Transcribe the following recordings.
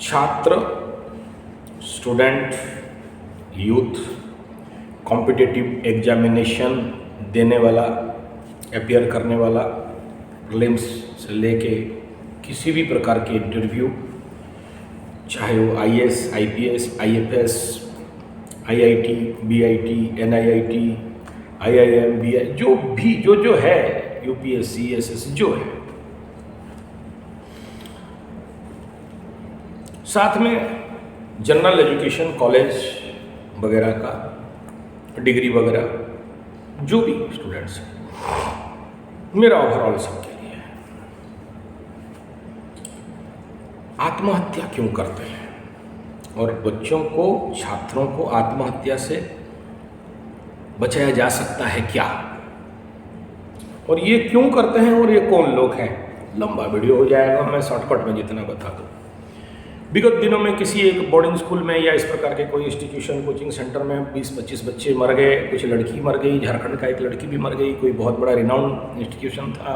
छात्र, student, youth competitive examination देने वाला, अपीयर करने वाला, प्रीलिम्स से लेके किसी भी प्रकार के इंटरव्यू, चाहे वो IAS, IPS, IFS, IIT, BIT, NIIT, IIM, BI, जो भी जो है, UPSC, SSC जो है, साथ में जनरल एजुकेशन कॉलेज वगैरह का डिग्री वगैरह जो भी स्टूडेंट्स हैं, मेरा ओवरऑल सबके लिए है। आत्महत्या क्यों करते हैं और बच्चों को, छात्रों को आत्महत्या से बचाया जा सकता है क्या, और ये क्यों करते हैं और ये कौन लोग हैं, लंबा वीडियो हो जाएगा, मैं शॉर्टकट में जितना बता दूँ। विगत दिनों में किसी एक बोर्डिंग स्कूल में या इस प्रकार के कोई इंस्टीट्यूशन, कोचिंग सेंटर में 20-25 बच्चे मर गए, कुछ लड़की मर गई, झारखंड का एक लड़की भी मर गई, कोई बहुत बड़ा रिनाउंड इंस्टीट्यूशन था।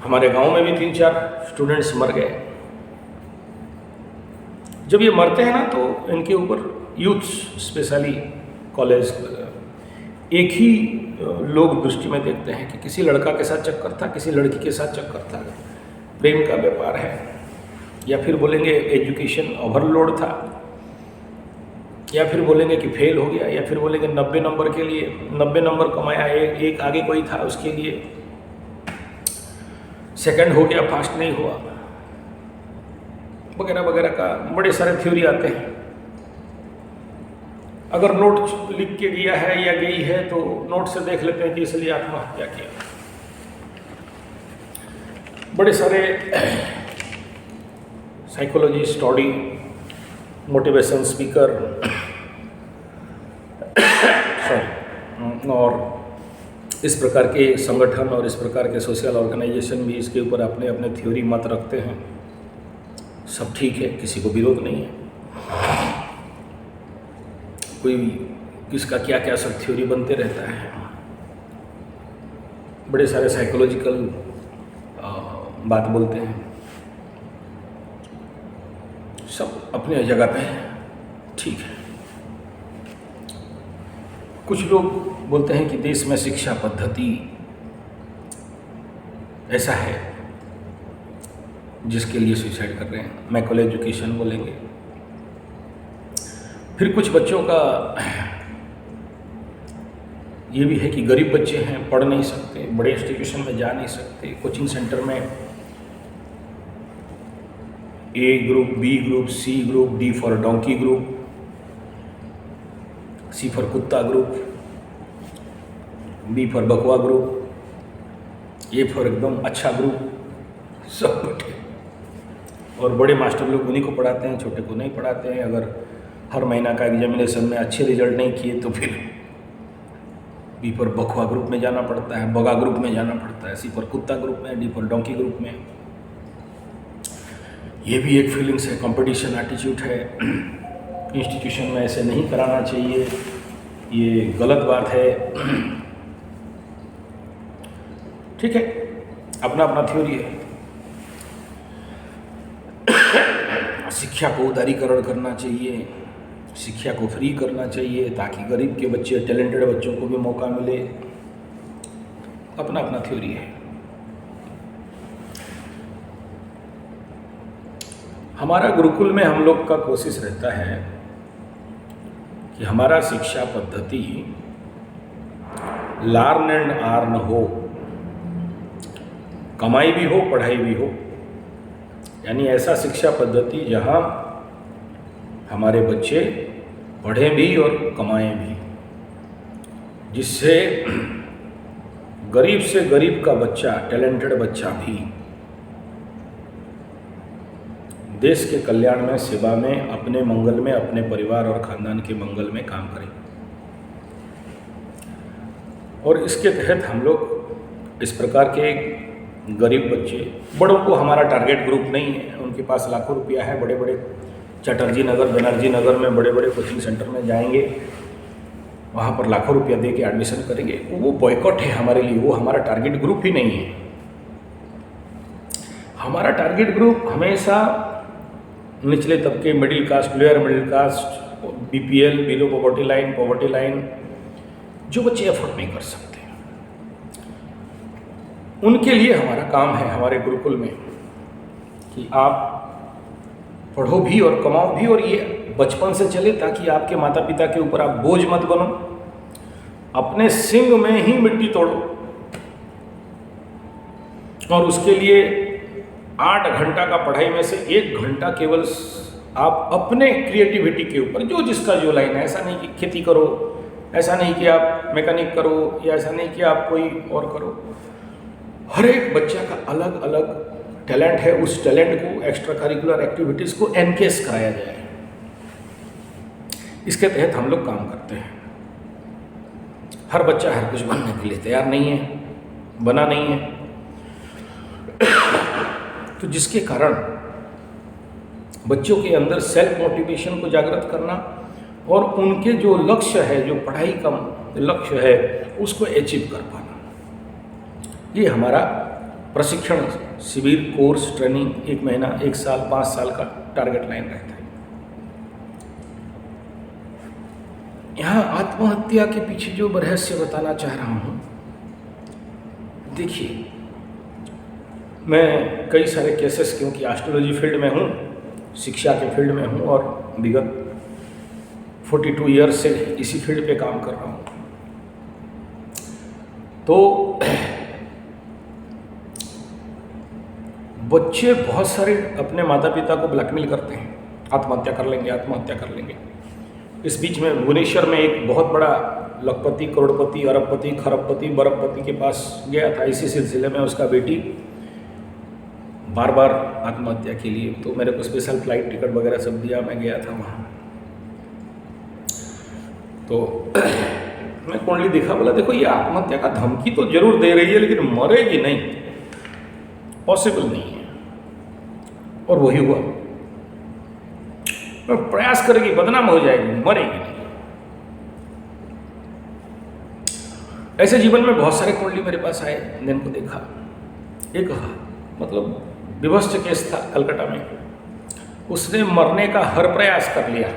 हमारे गांव में भी 3-4 स्टूडेंट्स मर गए। जब ये मरते हैं ना तो इनके ऊपर यूथ स्पेशली कॉलेज एक ही लोग दृष्टि में देखते हैं कि किसी लड़का के साथ चक्कर था, किसी लड़की के साथ चक्कर था, प्रेम का व्यापार है, या फिर बोलेंगे एजुकेशन ओवरलोड था, या फिर बोलेंगे कि फेल हो गया, या फिर बोलेंगे 90 नंबर के लिए 90 नंबर कमाया, एक आगे कोई था उसके लिए सेकंड हो गया, फास्ट नहीं हुआ, वगैरह वगैरह का बड़े सारे थ्योरी आते हैं। अगर नोट लिख के दिया है या गई है तो नोट से देख लेते हैं कि इसलिए आत्महत्या किया। बड़े सारे साइकोलॉजी स्टडी, मोटिवेशन स्पीकर और इस प्रकार के संगठन और इस प्रकार के सोशल ऑर्गेनाइजेशन भी इसके ऊपर अपने अपने थ्योरी मत रखते हैं। सब ठीक है, किसी को विरोध नहीं है, कोई किसका क्या क्या सब थ्योरी बनते रहता है। बड़े सारे साइकोलॉजिकल बात बोलते हैं, सब अपने जगह पे ठीक है। कुछ लोग बोलते हैं कि देश में शिक्षा पद्धति ऐसा है जिसके लिए सुसाइड कर रहे हैं, मैकल एजुकेशन बोलेंगे। फिर कुछ बच्चों का ये भी है कि गरीब बच्चे हैं, पढ़ नहीं सकते, बड़े इंस्टीट्यूशन में जा नहीं सकते, कोचिंग सेंटर में A group, B group, C group, D for donkey group, C for कुत्ता ग्रुप, B फॉर बकवा ग्रुप, A फॉर एकदम अच्छा ग्रुप, सब बैठे। और बड़े मास्टर लोग उन्हीं को पढ़ाते हैं, छोटे को नहीं पढ़ाते हैं। अगर हर महीना का एग्जामिनेशन में अच्छे रिजल्ट नहीं किए तो फिर B फॉर बकवा ग्रुप में जाना पड़ता है, बगा ग्रुप में जाना पड़ता है, C फॉर कुत्ता ग्रुप में, D फॉर डोंकी ग्रुप में। ये भी एक फीलिंग्स है, कंपटीशन एटीट्यूड है। इंस्टीट्यूशन में ऐसे नहीं कराना चाहिए, ये गलत बात है। ठीक है, अपना अपना थ्योरी है। शिक्षा को उदारीकरण करना चाहिए, शिक्षा को फ्री करना चाहिए ताकि गरीब के बच्चे, टैलेंटेड बच्चों को भी मौका मिले। अपना अपना थ्योरी है। हमारा गुरुकुल में हम लोग का कोशिश रहता है कि हमारा शिक्षा पद्धति लर्न एंड अर्न हो, कमाई भी हो, पढ़ाई भी हो। यानी ऐसा शिक्षा पद्धति जहाँ हमारे बच्चे पढ़ें भी और कमाएं भी, जिससे गरीब से गरीब का बच्चा, टैलेंटेड बच्चा भी देश के कल्याण में, सेवा में, अपने मंगल में, अपने परिवार और खानदान के मंगल में काम करें। और इसके तहत हम लोग इस प्रकार के गरीब बच्चे, बड़ों को हमारा टारगेट ग्रुप नहीं है, उनके पास लाखों रुपया है, बड़े बड़े चटर्जी नगर, बनर्जी नगर में बड़े बड़े कोचिंग सेंटर में जाएंगे, वहाँ पर लाखों रुपया दे के एडमिशन करेंगे। वो बॉयकॉट है हमारे लिए, वो हमारा टारगेट ग्रुप ही नहीं है। हमारा टारगेट ग्रुप हमेशा निचले तबके, middle caste, lower middle caste, BPL, below poverty line, जो बच्चे एफर्ट नहीं कर सकते, उनके लिए हमारा काम है हमारे गुरुकुल में कि आप पढ़ो भी और कमाओ भी, और ये बचपन से चले ताकि आपके माता पिता के ऊपर आप बोझ मत बनो, अपने सिंग में ही मिट्टी तोड़ो, और उसके लिए 8 घंटा का पढ़ाई में से 1 घंटा केवल आप अपने क्रिएटिविटी के ऊपर, जो जिसका जो लाइन है, ऐसा नहीं कि खेती करो, ऐसा नहीं कि आप मैकेनिक करो, या ऐसा नहीं कि आप कोई और करो। हर एक बच्चा का अलग अलग टैलेंट है, उस टैलेंट को, एक्स्ट्रा करिकुलर एक्टिविटीज़ को एनकेस कराया जाए। इसके तहत हम लोग काम करते हैं। हर बच्चा हर कुछ बनने के लिए तैयार नहीं है, बना नहीं है, तो जिसके कारण बच्चों के अंदर सेल्फ मोटिवेशन को जागृत करना और उनके जो लक्ष्य है, जो पढ़ाई का लक्ष्य है, उसको अचीव कर पाना, ये हमारा प्रशिक्षण शिविर, कोर्स, ट्रेनिंग 1 महीना, 1 साल, 5 साल का टारगेट लाइन रहता है। यहाँ आत्महत्या के पीछे जो रहस्य बताना चाह रहा हूँ, देखिए, मैं कई सारे केसेस, क्योंकि एस्ट्रोलॉजी फील्ड में हूँ, शिक्षा के फील्ड में हूँ, और विगत 42 ईयर्स से इसी फील्ड पे काम कर रहा हूँ, तो बच्चे बहुत सारे अपने माता पिता को ब्लैकमेल करते हैं, आत्महत्या कर लेंगे, आत्महत्या कर लेंगे। इस बीच में भुवनेश्वर में एक बहुत बड़ा लखपति, करोड़पति, अरबपति, खरबपति, बरबपति के पास गया था, इसी सिलसिले में उसका बेटी बार बार आत्महत्या के लिए, तो मेरे को स्पेशल फ्लाइट टिकट वगैरह सब दिया, मैं गया था वहाँ। तो मैं कुंडली देखा, बोला देखो ये आत्महत्या का धमकी तो जरूर दे रही है, लेकिन मरेगी नहीं, पॉसिबल नहीं है। और वही हुआ, प्रयास करेगी, बदनाम हो जाएगी, मरेगी नहीं। ऐसे जीवन में बहुत सारे कुंडली मेरे पास आए, जिनको देखा। एक मतलब विभत्स केस था कलकत्ता में, उसने मरने का हर प्रयास कर लिया,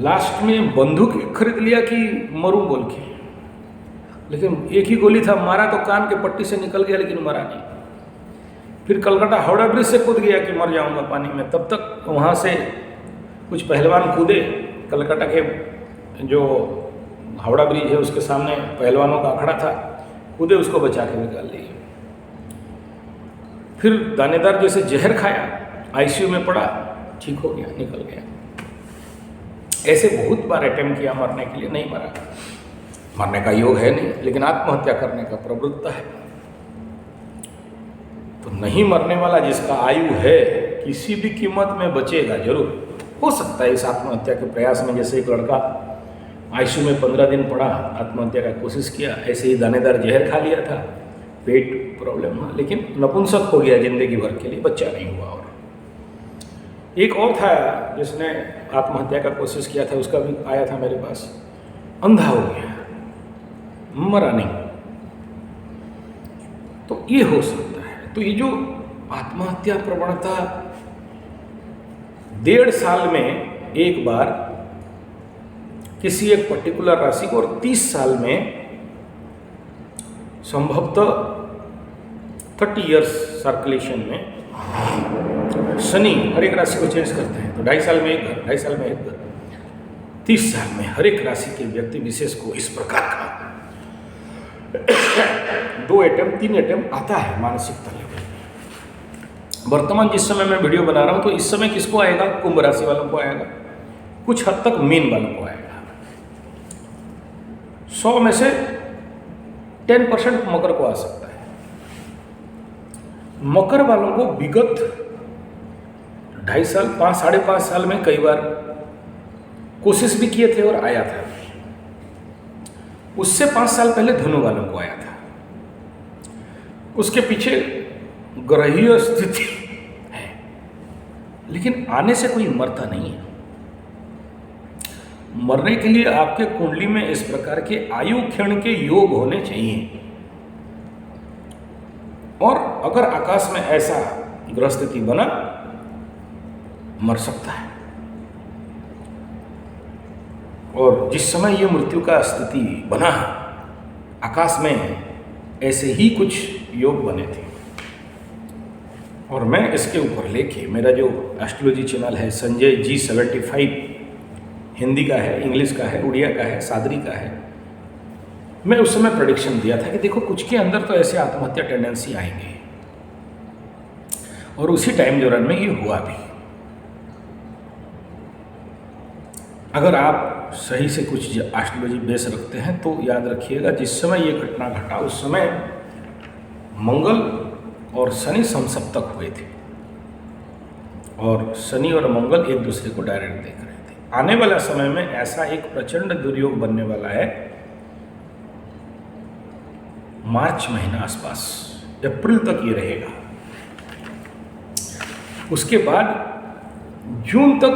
लास्ट में बंदूक खरीद लिया कि मरूं बोल के, लेकिन एक ही गोली था, मारा तो कान के पट्टी से निकल गया, लेकिन मरा नहीं। फिर कलकत्ता हावड़ा ब्रिज से कूद गया कि मर जाऊंगा पानी में, तब तक वहाँ से कुछ पहलवान कूदे, कलकत्ता के जो हावड़ा ब्रिज है उसके सामने पहलवानों का अखाड़ा था, कूदे, उसको बचा के निकाल लिए। फिर दानेदार जैसे जहर खाया, आईसीयू में पड़ा, ठीक हो गया, निकल गया। ऐसे बहुत बार अटेम्प्ट किया मरने के लिए, नहीं मरा, मरने का योग है नहीं, लेकिन आत्महत्या करने का प्रवृत्ति है। तो नहीं मरने वाला जिसका आयु है, किसी भी कीमत में बचेगा जरूर। हो सकता है इस आत्महत्या के प्रयास में, जैसे एक लड़का आईसीयू में 15 दिन पड़ा, आत्महत्या का कोशिश किया, ऐसे ही दानेदार जहर खा लिया था, पेट प्रॉब्लम हुआ, लेकिन नपुंसक हो गया जिंदगी भर के लिए, बच्चा नहीं हुआ। और एक और था जिसने आत्महत्या का कोशिश किया था, उसका भी आया था मेरे पास, अंधा हो गया, मरा नहीं। तो ये हो सकता है। तो ये जो आत्महत्या प्रवणता 1.5 साल में एक बार किसी एक पर्टिकुलर राशि को, और 30 साल में संभवतः 30 इयर्स सर्कुलेशन में शनि हर एक राशि को चेंज करते हैं। तो 2.5 साल में एक घर, 2.5 साल में एक घर, 30 साल में हर एक राशि के व्यक्ति विशेष को इस प्रकार का 2 एटम 3 एटम आता है मानसिक तल में। वर्तमान जिस समय मैं वीडियो बना रहा हूं, तो इस समय किसको आएगा? कुंभ राशि वालों को आएगा, कुछ हद तक मीन वालों को आएगा। 100 में से 10% मकर को आ सकता है। मकर वालों को विगत 2.5 साल, 5-5.5 साल में कई बार कोशिश भी किए थे और आया था। उससे 5 साल पहले धनु वालों को आया था। उसके पीछे ग्रहीय स्थिति है, लेकिन आने से कोई मरता नहीं है। मरने के लिए आपके कुंडली में इस प्रकार के आयु क्षण के योग होने चाहिए। और अगर आकाश में ऐसा ग्रह स्थिति बना, मर सकता है। और जिस समय ये मृत्यु का स्थिति बना, आकाश में ऐसे ही कुछ योग बने थे। और मैं इसके ऊपर लेके, मेरा जो एस्ट्रोलॉजी चैनल है संजय G75, हिंदी का है, इंग्लिश का है, उड़िया का है, सादरी का है, मैं उस समय प्रेडिक्शन दिया था कि देखो कुछ के अंदर तो ऐसे आत्महत्या टेंडेंसी आएंगे, और उसी टाइम दौरान में ये हुआ भी। अगर आप सही से कुछ एस्ट्रोलॉजी बेस रखते हैं तो याद रखिएगा, जिस समय ये घटना घटा उस समय मंगल और शनि समसप्तक हुए थे, और शनि और मंगल एक दूसरे को डायरेक्ट देख रहे थे। आने वाला समय में ऐसा एक प्रचंड दुर्योग बनने वाला है, मार्च महीना आसपास, अप्रैल तक ये रहेगा। उसके बाद जून तक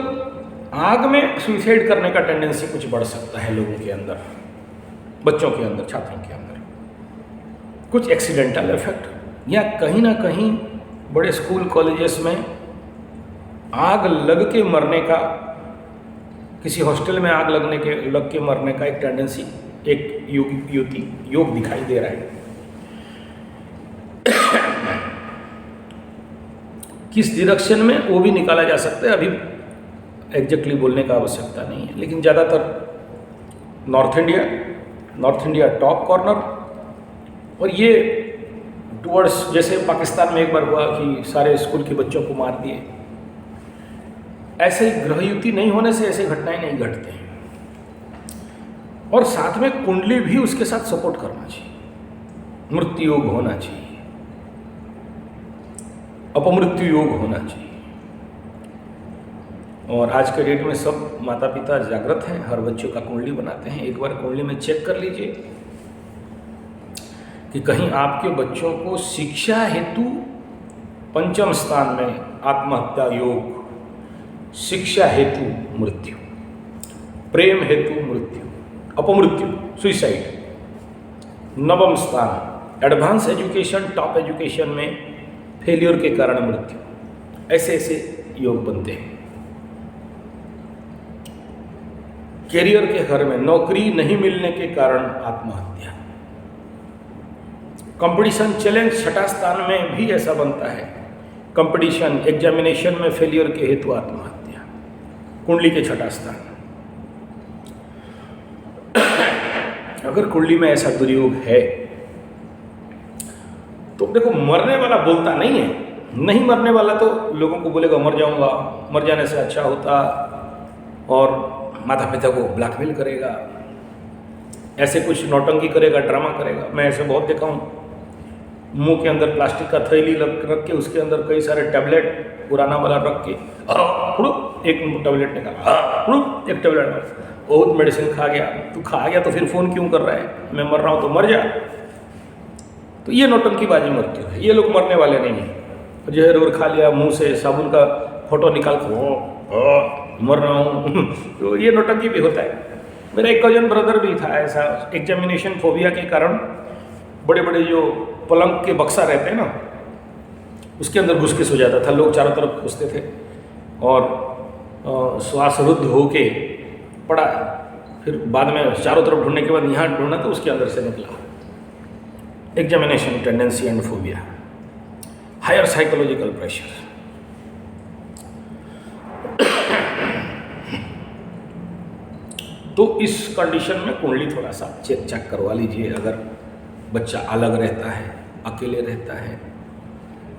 आग में सुसाइड करने का टेंडेंसी कुछ बढ़ सकता है लोगों के अंदर, बच्चों के अंदर, छात्रों के अंदर, कुछ एक्सीडेंटल इफेक्ट, या कहीं ना कहीं बड़े स्कूल कॉलेजेस में आग लग के मरने का, किसी हॉस्टल में आग लग के मरने का एक टेंडेंसी, एक योग दिखाई दे रहा है। किस डायरेक्शन में वो भी निकाला जा सकता है, अभी एग्जैक्टली बोलने का आवश्यकता नहीं है, लेकिन ज़्यादातर नॉर्थ इंडिया टॉप कॉर्नर, और ये टुवर्ड्स, जैसे पाकिस्तान में एक बार हुआ कि सारे स्कूल के बच्चों को मार दिए, ऐसे ग्रहयुति नहीं होने से ऐसे घटनाएं नहीं घटते हैं। और साथ में कुंडली भी उसके साथ सपोर्ट करना चाहिए, मृत्यु योग होना चाहिए, अपमृत्यु योग होना चाहिए। और आज के डेट में सब माता पिता जागृत हैं, हर बच्चों का कुंडली बनाते हैं। एक बार कुंडली में चेक कर लीजिए कि कहीं आपके बच्चों को शिक्षा हेतु पंचम स्थान में आत्महत्या योग, शिक्षा हेतु मृत्यु, प्रेम हेतु मृत्यु, अपमृत्यु, सुइसाइड, नवम स्थान एडवांस एजुकेशन, टॉप एजुकेशन में फेलियर के कारण मृत्यु, ऐसे ऐसे योग बनते हैं। कैरियर के घर में नौकरी नहीं मिलने के कारण आत्महत्या, कंपटीशन चैलेंज छठा स्थान में भी ऐसा बनता है, कंपटीशन एग्जामिनेशन में फेलियर के हेतु आत्महत्या, कुंडली के छठा स्थान। अगर कुंडली में ऐसा दुर्योग है तो देखो, मरने वाला बोलता नहीं है, नहीं मरने वाला तो लोगों को बोलेगा मर जाऊंगा, मर जाने से अच्छा होता, और माता पिता को ब्लैकमेल करेगा, ऐसे कुछ नौटंकी करेगा, ड्रामा करेगा। मैं ऐसे बहुत देखा हूँ, मुंह के अंदर प्लास्टिक का थैली रख के उसके अंदर कई सारे टैबलेट पुराना वाला रख के एक टैबलेट निकाला, एक टैबलेट, बहुत मेडिसिन खा गया। तू खा गया तो फिर फ़ोन क्यों कर रहा है, मैं मर रहा हूँ तो मर जा। तो ये नौटंकीबाजी मृत्यु है, ये लोग मरने वाले नहीं हैं। जहर और खा लिया, मुंह से साबुन का फोटो निकाल के मर रहा हूँ तो ये नौटंकी भी होता है। मेरा एक कजन ब्रदर भी था ऐसा, एग्जामिनेशन फोबिया के कारण बड़े बड़े जो पलंग के बक्सा रहते हैं ना, उसके अंदर घुस के सो जाता था। लोग चारों तरफ घुसते थे और श्वास रुद्ध होके पड़ा, फिर बाद में चारों तरफ ढूंढने के बाद यहाँ ढूंढा तो उसके अंदर से निकला। Examination tendency and phobia, higher psychological pressure. तो इस कंडीशन में कुंडली थोड़ा सा चेक करवा लीजिए। अगर बच्चा अलग रहता है, अकेले रहता है,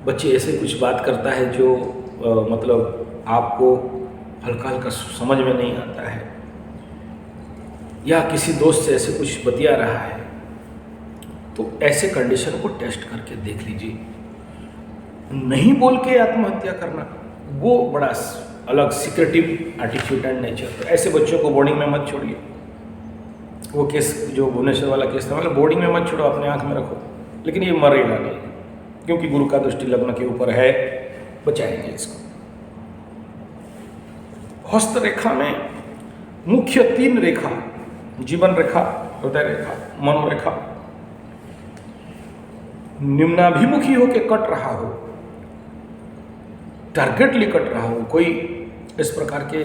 बच्चे ऐसे कुछ बात करता है जो मतलब आपको हल्का हल्का समझ में नहीं आता है, या किसी दोस्त से ऐसे कुछ बतिया रहा है, तो ऐसे कंडीशन को टेस्ट करके देख लीजिए। नहीं बोल के आत्महत्या करना वो बड़ा अलग सिक्रेटिव एटीट्यूड एंड नेचर। तो ऐसे बच्चों को बोर्डिंग में मत छोड़िए। वो केस जो भुवनेश्वर वाला केस था, मतलब बोर्डिंग में मत छोड़ो, अपने आंख में रखो, लेकिन ये मरेगा नहीं, क्योंकि गुरु का दृष्टि लग्न के ऊपर है, बचाएंगे इसको। हस्त रेखा में मुख्य 3 रेखा, जीवन रेखा, हृदय रेखा, मनोरेखा, निम्नाभिमुखी होके कट रहा हो, टारगेटली कट रहा हो, कोई इस प्रकार के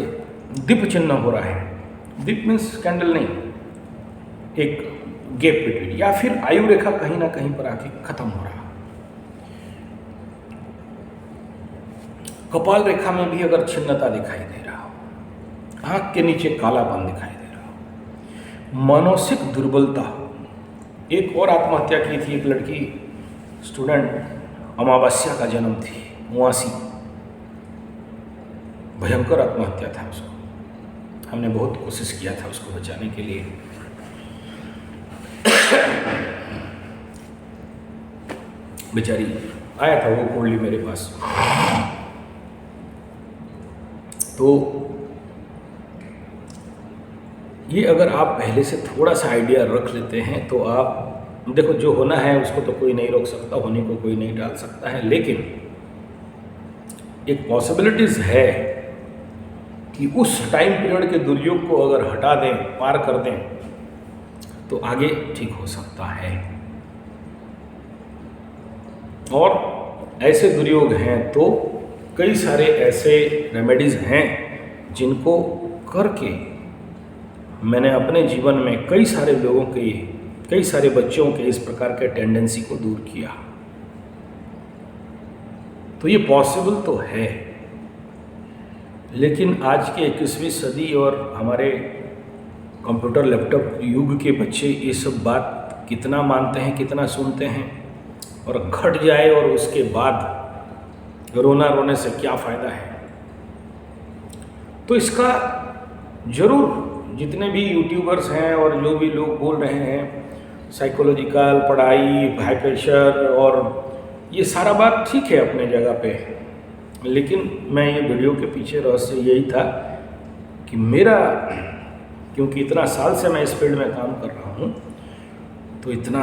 दीप चिन्ह हो रहा है, दीप मीन्स कैंडल नहीं, एक गैप बिटवीन, या फिर आयु रेखा कहीं ना कहीं पर आके खत्म हो रहा, कपाल रेखा में भी अगर छिन्नता दिखाई दे रहा हो, आंख के नीचे कालापन दिखाई दे रहा हो, मानसिक दुर्बलता। एक और आत्महत्या की थी एक लड़की स्टूडेंट, अमावस्या का जन्म थी, 89, भयंकर आत्महत्या था उसको, हमने बहुत कोशिश किया था उसको बचाने के लिए। बेचारी आया था वो कोडली मेरे पास, तो ये अगर आप पहले से थोड़ा सा आइडिया रख लेते हैं तो आप देखो, जो होना है उसको तो कोई नहीं रोक सकता, होने को कोई नहीं टाल सकता है, लेकिन एक पॉसिबिलिटीज है कि उस टाइम पीरियड के दुर्योग को अगर हटा दें, पार कर दें, तो आगे ठीक हो सकता है। और ऐसे दुर्योग हैं तो कई सारे ऐसे रेमेडीज हैं जिनको करके मैंने अपने जीवन में कई सारे लोगों के, कई सारे बच्चों के इस प्रकार के टेंडेंसी को दूर किया। तो ये पॉसिबल तो है, लेकिन आज के 21वीं सदी और हमारे कंप्यूटर लैपटॉप युग के बच्चे ये सब बात कितना मानते हैं, कितना सुनते हैं, और घट जाए और उसके बाद रोना रोने से क्या फ़ायदा है। तो इसका ज़रूर जितने भी यूट्यूबर्स हैं और जो भी लोग बोल रहे हैं साइकोलॉजिकल, पढ़ाई, हाई प्रेशर, और ये सारा बात ठीक है अपने जगह पे, लेकिन मैं ये वीडियो के पीछे रहस्य यही था कि मेरा, क्योंकि इतना साल से मैं इस फील्ड में काम कर रहा हूँ, तो इतना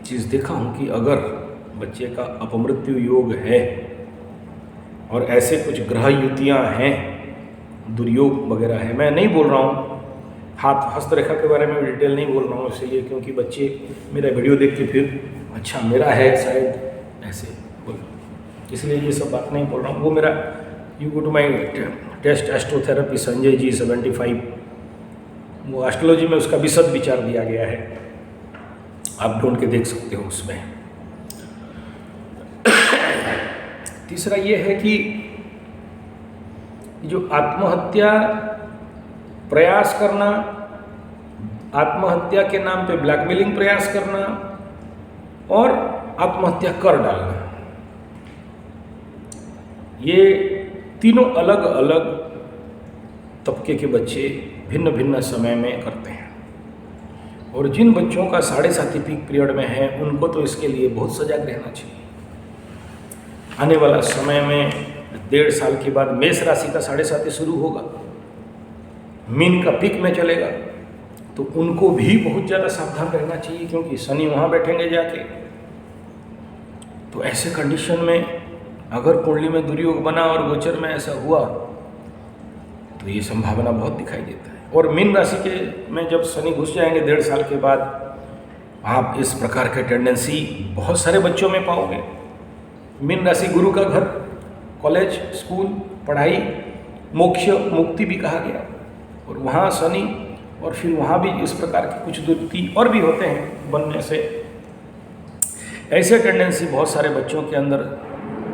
चीज़ देखा हूँ कि अगर बच्चे का अपमृत्यु योग है और ऐसे कुछ ग्रह युतियाँ हैं, दुर्योग वगैरह है, मैं नहीं बोल रहा हूँ हस्तरेखा के बारे में डिटेल नहीं बोल रहा हूँ इसलिए क्योंकि बच्चे मेरा वीडियो देख के फिर अच्छा मेरा है शायद ऐसे बोल, इसलिए ये सब बात नहीं बोल रहा हूँ। वो मेरा you go to my test astrotherapy Sanjay ji 75, वो एस्ट्रोलॉजी में उसका विशद विचार दिया गया है, आप ढूंढ के देख सकते हो उसमें। तीसरा ये है कि जो आत्महत्या प्रयास करना, आत्महत्या के नाम पे ब्लैकमेलिंग प्रयास करना और आत्महत्या कर डालना, ये तीनों अलग अलग तबके के बच्चे भिन्न भिन्न समय में करते हैं। और जिन बच्चों का 7.5 पीक पीरियड में है उनको तो इसके लिए बहुत सजग रहना चाहिए। आने वाला समय में 1.5 साल के बाद मेष राशि का 7.5 शुरू होगा, मीन का पीक में चलेगा, तो उनको भी बहुत ज़्यादा सावधान रहना चाहिए क्योंकि शनि वहाँ बैठेंगे जाके। तो ऐसे कंडीशन में अगर कुंडली में दुर्योग बना और गोचर में ऐसा हुआ तो ये संभावना बहुत दिखाई देता है। और मीन राशि के में जब शनि घुस जाएंगे 1.5 साल के बाद, आप इस प्रकार के टेंडेंसी बहुत सारे बच्चों में पाओगे। मीन राशि गुरु का घर, कॉलेज, स्कूल, पढ़ाई, मोक्ष, मुक्ति भी कहा गया, और वहाँ शनि, और फिर वहाँ भी इस प्रकार के कुछ दुर्ति और भी होते हैं बनने से। ऐसे टेंडेंसी बहुत सारे बच्चों के अंदर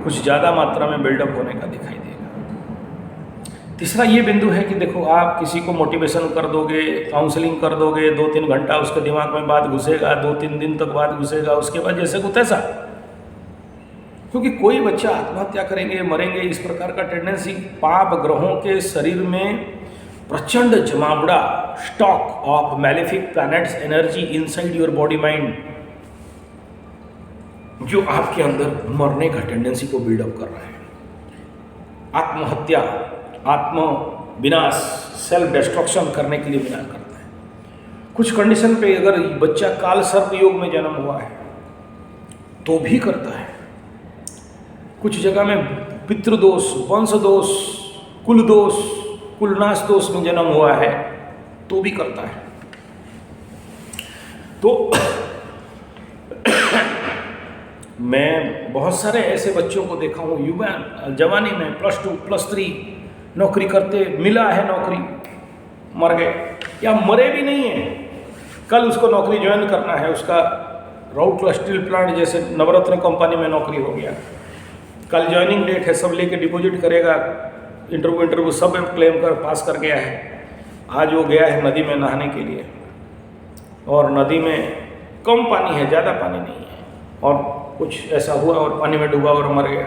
कुछ ज़्यादा मात्रा में बिल्डअप होने का दिखाई देगा। तीसरा ये बिंदु है कि देखो, आप किसी को मोटिवेशन कर दोगे, काउंसलिंग कर दोगे, 2-3 घंटा उसके दिमाग में बात घुसेगा, 2-3 दिन तक बात घुसेगा, उसके बाद जैसे को तैसा, क्योंकि कोई बच्चा आत्महत्या करेंगे, मरेंगे, इस प्रकार का टेंडेंसी पाप ग्रहों के शरीर में प्रचंड जमावड़ा stock of malefic planets energy inside your body mind, जो आपके अंदर मरने का टेंडेंसी को बिल्डअप कर रहा है। आत्महत्या, आत्म विनाश, सेल्फ डिस्ट्रक्शन करने के लिए विनाश करता है। कुछ कंडीशन पे अगर बच्चा काल सर्प योग में जन्म हुआ है तो भी करता है। कुछ जगह में पितृदोष, वंश दोष, कुल दोष, कुलनाश दोष में जन्म हुआ है तो भी करता है। तो मैं बहुत सारे ऐसे बच्चों को देखा हूँ युवा जवानी में +2 +3 नौकरी करते, मिला है नौकरी, मर गए या मरे भी नहीं हैं, कल उसको नौकरी ज्वाइन करना है, उसका राउरकेला स्टील प्लांट जैसे नवरत्न कंपनी में नौकरी हो गया, कल ज्वाइनिंग डेट है, सब लेके डिपॉजिट करेगा, इंटरव्यू सब क्लेम कर पास कर गया है। आज वो गया है नदी में नहाने के लिए और नदी में कम पानी है, ज़्यादा पानी नहीं है, और कुछ ऐसा हुआ और पानी में डूबा और मर गया।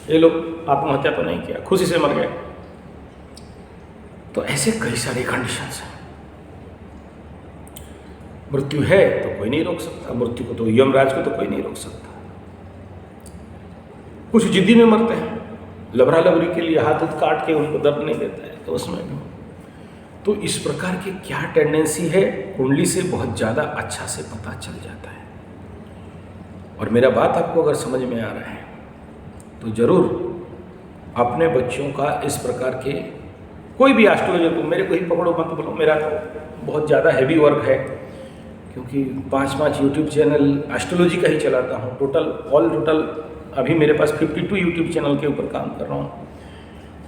ये लोग आत्महत्या तो नहीं किया, खुशी से मर गए। तो ऐसे कई सारे कंडीशंस हैं। मृत्यु है तो कोई नहीं रोक सकता, मृत्यु को तो यमराज को तो कोई नहीं रोक सकता। कुछ जिद्दी में मरते हैं, लबरा लबरी के लिए हाथ उत काट के उनको दर्द नहीं देता है, तो उसमें भी। तो इस प्रकार की क्या टेंडेंसी है, कुंडली से बहुत ज़्यादा अच्छा से पता चल जाता है। और मेरा बात आपको अगर समझ में आ रहा है तो ज़रूर अपने बच्चों का इस प्रकार के कोई भी एस्ट्रोलॉजर को, मेरे को ही पकड़ो मत बोलो, मेरा तो बहुत ज़्यादा हैवी वर्क है, क्योंकि 5 यूट्यूब चैनल एस्ट्रोलॉजी का ही चलाता हूँ। टोटल अभी मेरे पास 52 यूट्यूब चैनल के ऊपर काम कर रहा हूँ,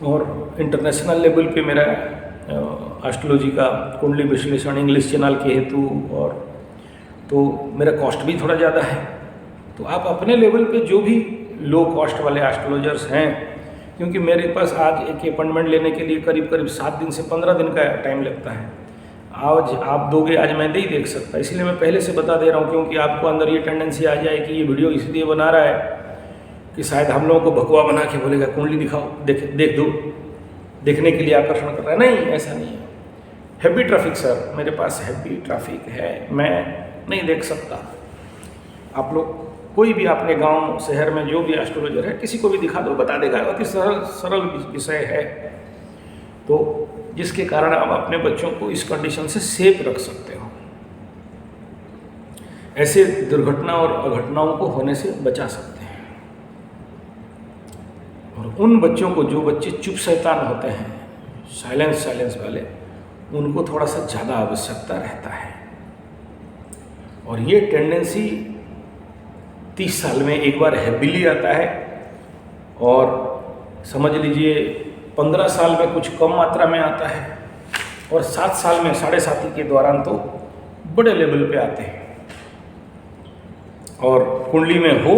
और इंटरनेशनल लेवल पे मेरा एस्ट्रोलॉजी का कुंडली विश्लेषण इंग्लिश चैनल के हेतु, और तो मेरा कॉस्ट भी थोड़ा ज़्यादा है। तो आप अपने लेवल पे जो भी लो कॉस्ट वाले एस्ट्रोलॉजर्स हैं, क्योंकि मेरे पास आज एक अपॉइंटमेंट लेने के लिए करीब 7 दिन से 15 दिन का टाइम लगता है। आज आप दोगे, आज मैं नहीं देख सकता, इसलिए मैं पहले से बता दे रहा हूँ, क्योंकि आपको अंदर ये टेंडेंसी आ जाए कि ये वीडियो इसलिए बना रहा है कि शायद हम लोगों को भगवा बना के बोलेगा कुंडली दिखाओ, देख दो, देखने के लिए आकर्षण कर रहा है। नहीं, ऐसा नहीं है। हैवी ट्रैफिक सर, मेरे पास हैवी ट्रैफिक है, मैं नहीं देख सकता। आप लोग कोई भी अपने गांव शहर में जो भी एस्ट्रोलॉजर है, किसी को भी दिखा दो, बता देगा। अति सरल विषय है, तो जिसके कारण आप अपने बच्चों को इस कंडीशन से सेफ रख सकते हो, ऐसे दुर्घटना और अघटनाओं को होने से बचा सकते हैं। और उन बच्चों को, जो बच्चे चुप शैतान होते हैं, साइलेंस वाले, उनको थोड़ा सा ज़्यादा आवश्यकता रहता है। और ये टेंडेंसी 30 साल में एक बार हैबिली आता है, और समझ लीजिए 15 साल में कुछ कम मात्रा में आता है, और 7 साल में 7.5 के दौरान तो बड़े लेवल पे आते हैं। और कुंडली में हो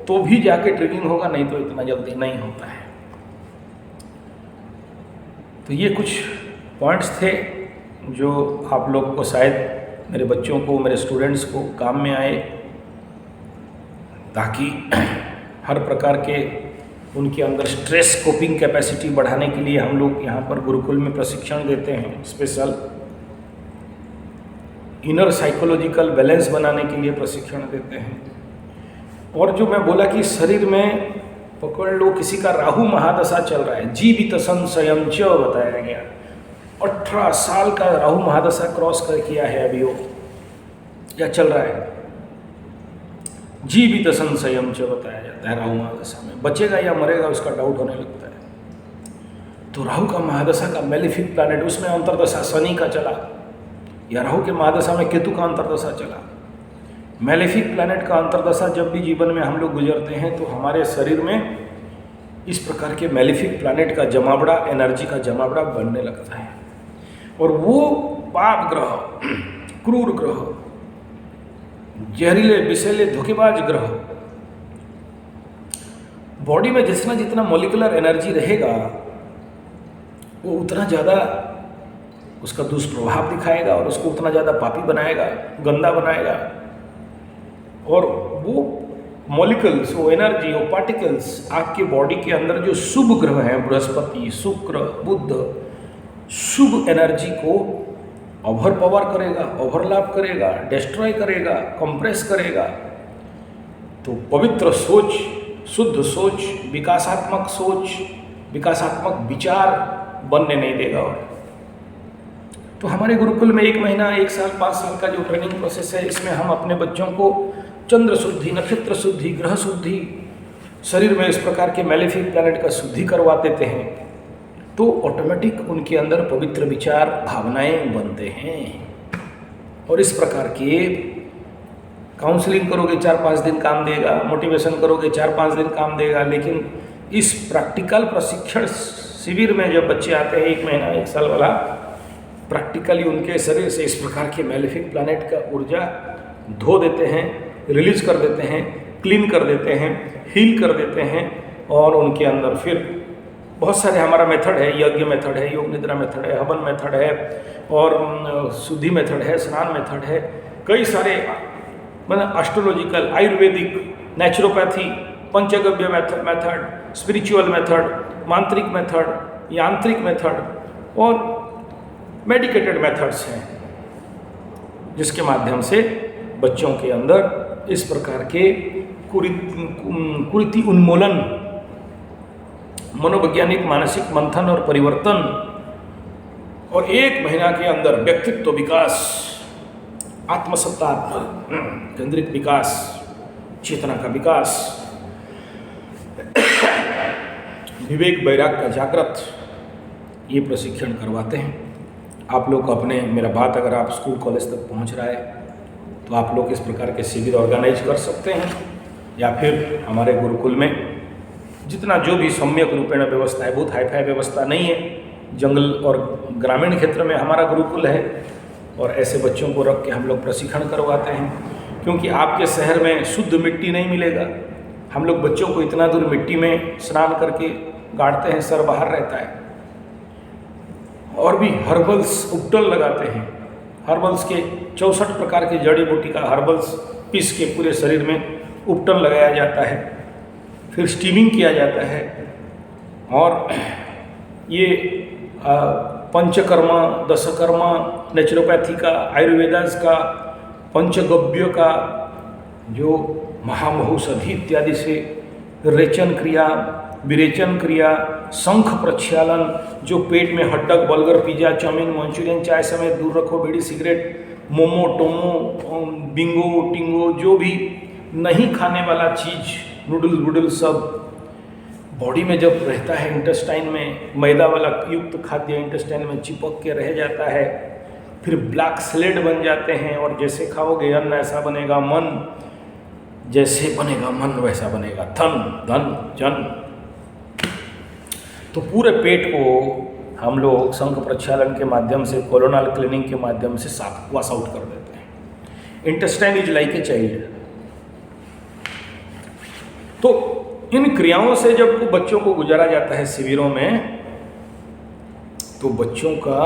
तो भी जाके ट्रिगिंग होगा, नहीं तो इतना जल्दी नहीं होता है। तो ये कुछ पॉइंट्स थे जो आप लोग को, शायद मेरे बच्चों को, मेरे स्टूडेंट्स को काम में आए, ताकि हर प्रकार के उनके अंदर स्ट्रेस कोपिंग कैपेसिटी बढ़ाने के लिए हम लोग यहाँ पर गुरुकुल में प्रशिक्षण देते हैं। स्पेशल इनर साइकोलॉजिकल बैलेंस बनाने के लिए प्रशिक्षण देते हैं। और जो मैं बोला कि शरीर में पकड़ लो, किसी का राहु महादशा चल रहा है, जीवित संशयम च बताया गया, 18 साल का राहु महादशा क्रॉस कर किया है अभी वो, या चल रहा है, जीवित संशयम च बताया जाता है। राहु महादशा में बचेगा या मरेगा उसका डाउट होने लगता है। तो राहु का महादशा का मेलिफिक प्लैनेट, उसमें अंतर्दशा शनि का चला, या राहु के महादशा में केतु का अंतर्दशा चला। मेलिफिक प्लैनेट का अंतर्दशा जब भी जीवन में हम लोग गुजरते हैं, तो हमारे शरीर में इस प्रकार के मेलिफिक प्लैनेट का जमावड़ा, एनर्जी का जमावड़ा बनने लगता है। और वो पाप ग्रह, क्रूर ग्रह, जहरीले विषैले धोखेबाज ग्रह, बॉडी में जितना मॉलिक्यूलर एनर्जी रहेगा, वो उतना ज़्यादा उसका दुष्प्रभाव दिखाएगा, और उसको उतना ज़्यादा पापी बनाएगा, गंदा बनाएगा। और वो मॉलिक्यूल्स, वो एनर्जी, वो पार्टिकल्स आपके बॉडी के अंदर जो शुभ ग्रह हैं, बृहस्पति, शुक्र, बुध, शुभ एनर्जी को ओवरपावर करेगा, ओवरलैप करेगा, डिस्ट्रॉय करेगा, कंप्रेस करेगा। तो पवित्र सोच, शुद्ध सोच, विकासात्मक सोच, विकासात्मक विचार बनने नहीं देगा। और तो हमारे गुरुकुल में 1 महीना, 1 साल, 5 साल का जो ट्रेनिंग प्रोसेस है, इसमें हम अपने बच्चों को चंद्र शुद्धि, नक्षत्र शुद्धि, ग्रह शुद्धि, शरीर में इस प्रकार के मेलिफिक प्लैनेट का शुद्धि करवा देते हैं। तो ऑटोमेटिक उनके अंदर पवित्र विचार, भावनाएं बनते हैं। और इस प्रकार के काउंसलिंग करोगे 4-5 दिन काम देगा, मोटिवेशन करोगे 4-5 दिन काम देगा, लेकिन इस प्रैक्टिकल प्रशिक्षण शिविर में जब बच्चे आते हैं 1 महीना 1 साल वाला, प्रैक्टिकली उनके शरीर से इस प्रकार के मैलेफिक प्लैनेट का ऊर्जा धो देते हैं, रिलीज कर देते हैं, क्लीन कर देते हैं, हील कर देते हैं, और उनके अंदर फिर बहुत सारे हमारा मेथड है, यज्ञ मेथड है, योग निद्रा मेथड है, हवन मेथड है, और शुद्धि मेथड है, स्नान मेथड है, कई सारे मतलब एस्ट्रोलॉजिकल, आयुर्वेदिक, नेचुरोपैथी, पंचगव्य मेथड, स्पिरिचुअल मेथड, मांत्रिक मेथड, यांत्रिक मेथड और मेडिकेटेड मेथड्स हैं, जिसके माध्यम से बच्चों के अंदर इस प्रकार के कुरीति उन्मूलन, मनोवैज्ञानिक मानसिक मंथन और परिवर्तन, और 1 महीना के अंदर व्यक्तित्व विकास, आत्मसत्ता केंद्रित विकास, चेतना का विकास, विवेक वैराग का जागृत, ये प्रशिक्षण करवाते हैं। आप लोग अपने, मेरा बात अगर आप स्कूल कॉलेज तक पहुंच रहा है तो आप लोग इस प्रकार के शिविर ऑर्गेनाइज कर सकते हैं, या फिर हमारे गुरुकुल में जितना जो भी सम्यक रूपेण व्यवस्था है, बहुत हाईफाई व्यवस्था नहीं है, जंगल और ग्रामीण क्षेत्र में हमारा गुरुकुल है, और ऐसे बच्चों को रख के हम लोग प्रशिक्षण करवाते हैं, क्योंकि आपके शहर में शुद्ध मिट्टी नहीं मिलेगा। हम लोग बच्चों को इतना दूर मिट्टी में स्नान करके गाड़ते हैं, सर बाहर रहता है, और भी हर्बल्स उपटल लगाते हैं, हर्बल्स के 64 प्रकार की जड़ी बूटी का हर्बल्स पीस के पूरे शरीर में उपटन लगाया जाता है, फिर स्टीमिंग किया जाता है, और ये पंचकर्मा, दशकर्मा, नेचुरोपैथी का, आयुर्वेदास का, पंचगव्य का, जो महामहौषधि इत्यादि से रेचन क्रिया, विरेचन क्रिया, शंख प्रक्षालन, जो पेट में हड्डक, बर्गर, पिज्जा, चाउमीन, मंचूरियन, चाय समेत दूर रखो, बीड़ी, cigarette, momo, Tomo, Bingo, Tingo, जो भी नहीं खाने वाला चीज़, नूडल्स वूडल्स, सब बॉडी में जब रहता है, इंटेस्टाइन में मैदा वाला युक्त खाद्य इंटेस्टाइन में चिपक के रह जाता है, फिर ब्लैक स्लेट बन जाते हैं, और जैसे खाओगे अन्न ऐसा बनेगा मन, जैसे बनेगा मन वैसा बनेगा धन, धन जन। तो पूरे पेट को हम लोग शंख प्रक्षालन के माध्यम से, कोलोनल क्लीनिंग के माध्यम से साफ वॉश आउट कर देते हैं। Intestine is like a child. तो इन क्रियाओं से जब बच्चों को गुजारा जाता है शिविरों में, तो बच्चों का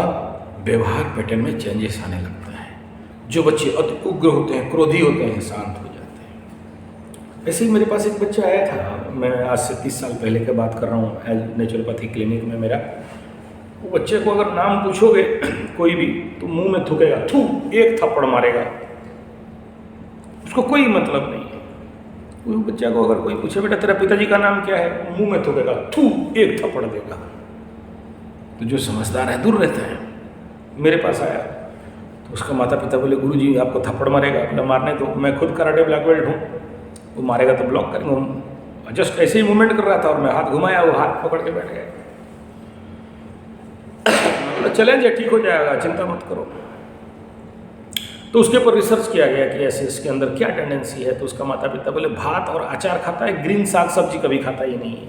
व्यवहार पैटर्न में चेंजेस आने लगता है। जो बच्चे अति उग्र होते हैं, क्रोधी होते हैं, शांत हो जाते हैं। ऐसे ही मेरे पास एक बच्चा आया था, मैं आज से 30 साल पहले की बात कर रहा हूँ, एज नेचुरोपैथी क्लिनिक में मेरा। वो बच्चे को अगर नाम पूछोगे कोई भी, तो मुंह में थूकेगा, थू, एक थप्पड़ मारेगा, उसको कोई मतलब नहीं है। वो बच्चा को अगर कोई पूछे बेटा तेरा पिताजी का नाम क्या है, मुंह में थूकेगा, थू, एक थप्पड़ देगा। तो जो समझदार है दूर रहता है। मेरे पास आया तो उसका माता पिता बोले गुरुजी आपको थप्पड़ मारेगा, बोला मारने तो, मैं खुद कराटे ब्लैक बेल्ट हूँ, वो मारेगा तो ब्लॉक करेंगे। जस्ट ऐसे ही मूवमेंट कर रहा था और मैं हाथ घुमाया, वो हाथ पकड़ के बैठ गया। बोला चलेंज है, ठीक हो जाएगा, चिंता मत करो। तो उसके ऊपर रिसर्च किया गया कि ऐसे इसके अंदर क्या टेंडेंसी है। तो उसका माता पिता बोले भात और अचार खाता है, ग्रीन साग सब्जी कभी खाता ही नहीं है।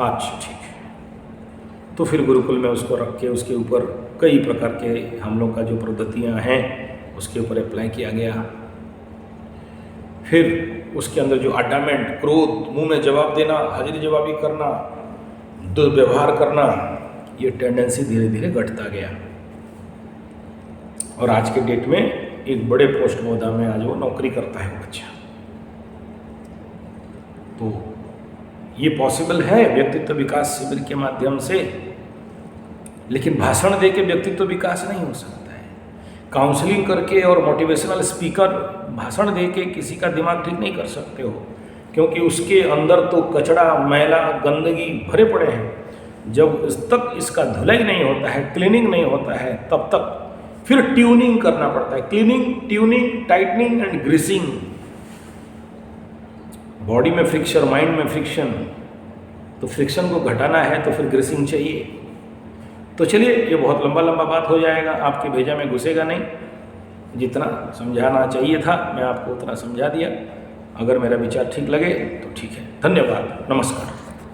अच्छा ठीक है। तो फिर गुरुकुल में उसको रख के उसके ऊपर कई प्रकार के हम लोग का जो पद्धतियाँ हैं उसके ऊपर अप्लाई किया गया। फिर उसके अंदर जो अडामेंट, क्रोध, मुंह में जवाब देना, हाजिरी जवाबी करना, दुर्व्यवहार करना, ये टेंडेंसी धीरे धीरे घटता गया। और आज के डेट में एक बड़े पोस्ट ओहदा में आज वो नौकरी करता है वो बच्चा। तो ये पॉसिबल है व्यक्तित्व विकास शिविर के माध्यम से, लेकिन भाषण दे के व्यक्तित्व विकास नहीं हो सकता है। काउंसलिंग करके और मोटिवेशनल स्पीकर भाषण दे के किसी का दिमाग ठीक नहीं कर सकते हो, क्योंकि उसके अंदर तो कचरा, मैला, गंदगी भरे पड़े हैं। जब तक इसका धुलाई नहीं होता है, क्लीनिंग नहीं होता है, तब तक फिर ट्यूनिंग करना पड़ता है। Cleaning, tuning, tightening and greasing. Body में फ्रिक्शन, माइंड में फ्रिक्शन, तो फ्रिक्शन को घटाना है तो फिर ग्रीसिंग चाहिए। तो चलिए, ये बहुत लंबा बात हो जाएगा, आपके भेजा में घुसेगा नहीं। जितना समझाना चाहिए था मैं आपको उतना समझा दिया। अगर मेरा विचार ठीक लगे तो ठीक है। धन्यवाद, नमस्कार।